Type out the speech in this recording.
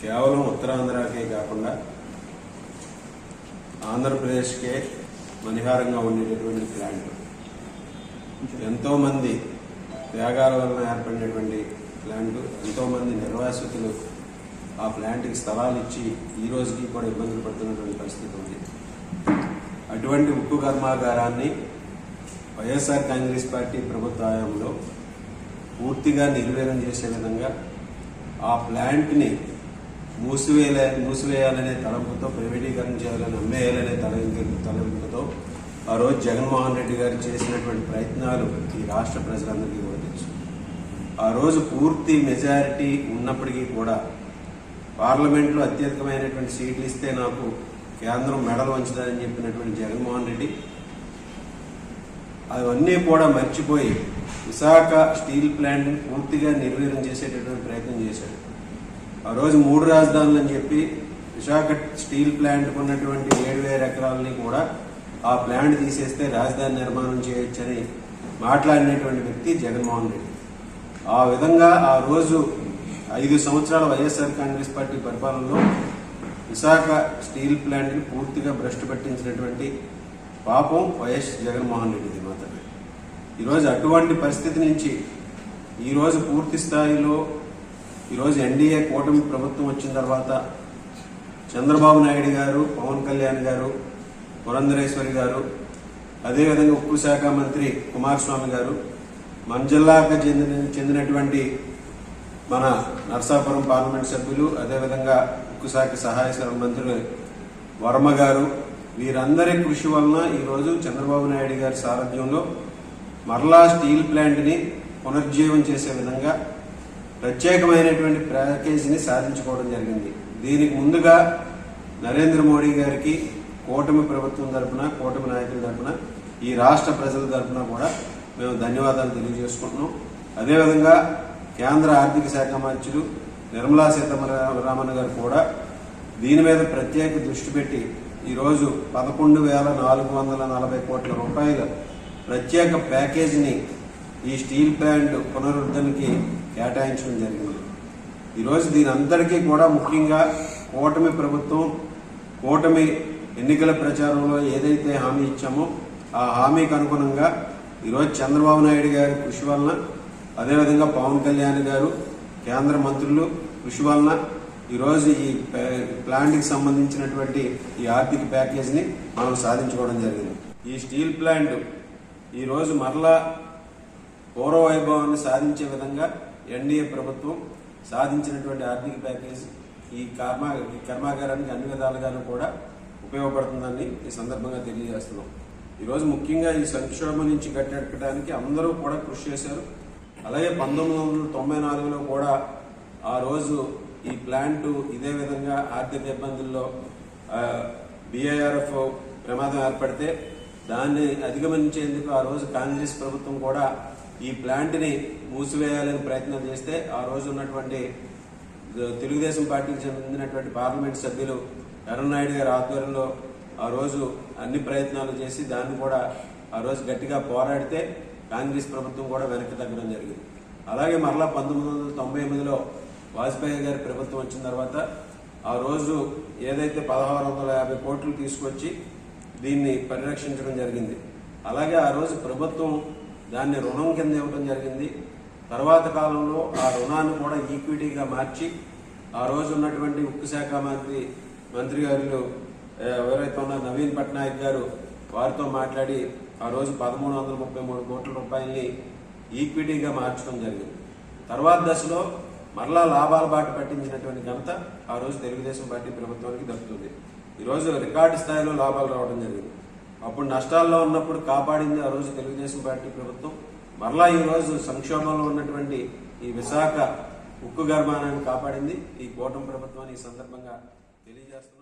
కేవలం ఉత్తరాంధ్రకే కాకుండా ఆంధ్రప్రదేశ్కే మణిహారంగా ఉండేటటువంటి ప్లాంట్. ఎంతోమంది త్యాగాల వలన ఏర్పడినటువంటి ప్లాంట్. ఎంతోమంది నిర్వాసితులు ఆ ప్లాంట్కి స్థలాలు ఇచ్చి ఈ రోజుకి కూడా ఇబ్బందులు పడుతున్నటువంటి పరిస్థితి ఉంది. అటువంటి ఉక్కు కర్మాగారాన్ని వైఎస్ఆర్ కాంగ్రెస్ పార్టీ ప్రభుత్వ హయాంలో పూర్తిగా నిర్వీర్యం చేసే విధంగా ఆ ప్లాంట్ని మూసివేయాలనే తలంపుతో, ప్రైవేటీకరణ చేయాలని, అమ్మేయాలనే తలంపుతో ఆ రోజు జగన్మోహన్ రెడ్డి గారు చేసినటువంటి ప్రయత్నాలు ఈ రాష్ట్ర ప్రజలందరికీ కూడా తెలుసు. ఆ రోజు పూర్తి మెజారిటీ ఉన్నప్పటికీ కూడా పార్లమెంట్లో అత్యధికమైనటువంటి సీట్లు ఇస్తే నాకు కేంద్రం మెడలు వంచుతుందని చెప్పినటువంటి జగన్మోహన్ రెడ్డి అవన్నీ కూడా మర్చిపోయి విశాఖ స్టీల్ ప్లాంట్ని పూర్తిగా నిర్వీర్యం చేసేటటువంటి ప్రయత్నం చేశాడు. ఆ రోజు 3 రాజధానులు అని చెప్పి విశాఖ స్టీల్ ప్లాంట్కు ఉన్నటువంటి 7,000 ఎకరాలని కూడా ఆ ప్లాంట్ తీసేస్తే రాజధాని నిర్మాణం చేయొచ్చని మాట్లాడినటువంటి వ్యక్తి జగన్మోహన్ రెడ్డి. ఆ విధంగా ఆ రోజు 5 సంవత్సరాల వైఎస్ఆర్ కాంగ్రెస్ పార్టీ పరిపాలనలో విశాఖ స్టీల్ ప్లాంట్ని పూర్తిగా భ్రష్టు పట్టించినటువంటి పాపం వైఎస్ జగన్మోహన్ రెడ్డిది మాత్రమే. ఈరోజు అటువంటి పరిస్థితి నుంచి ఈరోజు పూర్తి స్థాయిలో ఈరోజు ఎన్డీఏ కూటమి ప్రభుత్వం వచ్చిన తర్వాత చంద్రబాబు నాయుడు గారు, పవన్ కళ్యాణ్ గారు, పురంధరేశ్వరి గారు, అదేవిధంగా ఉక్కు శాఖ మంత్రి కుమారస్వామి గారు, మన జిల్లాకు చెందినటువంటి మన నర్సాపురం పార్లమెంట్ సభ్యులు, అదేవిధంగా ఉక్కు శాఖ సహాయ మంత్రులు వర్మ గారు, వీరందరి కృషి వలన ఈరోజు చంద్రబాబు నాయుడు గారి సారథ్యంలో మరలా స్టీల్ ప్లాంట్ని పునరుజ్జీవం చేసే విధంగా ప్రత్యేకమైనటువంటి ప్యాకేజీని సాధించుకోవడం జరిగింది. దీనికి ముందుగా నరేంద్ర మోడీ గారికి కూటమి ప్రభుత్వం తరఫున, కూటమి నాయకుల తరఫున, ఈ రాష్ట్ర ప్రజల తరఫున కూడా మేము ధన్యవాదాలు తెలియజేసుకుంటున్నాం. అదేవిధంగా కేంద్ర ఆర్థిక శాఖ మంత్రులు నిర్మలా సీతారామన్ గారు కూడా దీని మీద ప్రత్యేక దృష్టి పెట్టి ఈరోజు 11,440 కోట్ల రూపాయల ప్రత్యేక ప్యాకేజీని ఈ స్టీల్ ప్లాంట్ పునరుద్ధరణకి కేటాయించడం జరిగింది. ఈరోజు దీని అందరికీ కూడా ముఖ్యంగా కూటమి ప్రభుత్వం, కూటమి ఎన్నికల ప్రచారంలో ఏదైతే హామీ ఇచ్చామో ఆ హామీకి అనుగుణంగా ఈరోజు చంద్రబాబు నాయుడు గారి కృషి వలన, అదేవిధంగా పవన్ కళ్యాణ్ గారు, కేంద్ర మంత్రులు కృషి వలన ఈరోజు ఈ ప్లాంట్కి సంబంధించినటువంటి ఈ ఆర్థిక ప్యాకేజీని మనం సాధించుకోవడం జరిగింది. ఈ స్టీల్ ప్లాంట్ ఈరోజు మరలా పూర్వ వైభవాన్ని సాధించే విధంగా ఎన్డీఏ ప్రభుత్వం సాధించినటువంటి ఆర్థిక ప్యాకేజ్ ఈ కర్మాగారానికి అన్ని విధాలుగాను కూడా ఉపయోగపడుతుందని ఈ సందర్భంగా తెలియజేస్తున్నాం. ఈరోజు ముఖ్యంగా ఈ సంక్షోభం నుంచి గట్టెక్కడానికి అందరూ కూడా కృషి చేశారు. అలాగే 1994లో కూడా ఆ రోజు ఈ ప్లాంటు ఇదే విధంగా ఆర్థిక ఇబ్బందుల్లో BIRF ప్రమాదం ఏర్పడితే దాన్ని అధిగమించేందుకు ఆ రోజు కాంగ్రెస్ ప్రభుత్వం కూడా ఈ ప్లాంట్ని మూసివేయాలని ప్రయత్నం చేస్తే ఆ రోజు ఉన్నటువంటి తెలుగుదేశం పార్టీకి చెందినటువంటి పార్లమెంట్ సభ్యులు ఎర్రనాయుడు గారి ఆధ్వర్యంలో ఆ రోజు అన్ని ప్రయత్నాలు చేసి దాన్ని కూడా ఆ రోజు గట్టిగా పోరాడితే కాంగ్రెస్ ప్రభుత్వం కూడా వెనక్కి తగ్గడం జరిగింది. అలాగే మరలా 1998లో వాజ్పేయి గారి ప్రభుత్వం వచ్చిన తర్వాత ఆ రోజు ఏదైతే 1,650 కోట్లు తీసుకొచ్చి దీన్ని పరిరక్షించడం జరిగింది. అలాగే ఆ రోజు ప్రభుత్వం దాన్ని రుణం కింద ఇవ్వడం జరిగింది. తర్వాత కాలంలో ఆ రుణాన్ని కూడా ఈక్విటీగా మార్చి ఆ రోజు ఉన్నటువంటి ఉక్కు శాఖ మంత్రి గారు ఎవరైతే ఉన్న నవీన్ పట్నాయక్ గారు వారితో మాట్లాడి ఆ రోజు 1,333 కోట్ల రూపాయలని ఈక్విటీగా మార్చడం జరిగింది. తర్వాత దశలో మరలా లాభాల బాట పట్టించినటువంటి ఘనత ఆ రోజు తెలుగుదేశం పార్టీ ప్రభుత్వానికి దక్కుతుంది. ఈరోజు రికార్డు స్థాయిలో లాభాలు రావడం జరిగింది. అప్పుడు నష్టాల్లో ఉన్నప్పుడు కాపాడింది ఆ రోజు తెలుగుదేశం పార్టీ ప్రభుత్వం. మరలా ఈ రోజు సంక్షోభంలో ఉన్నటువంటి ఈ విశాఖ ఉక్కు కర్మాగారాన్ని కాపాడింది ఈ కూటమి ప్రభుత్వాన్ని ఈ సందర్భంగా తెలియజేస్తుంది.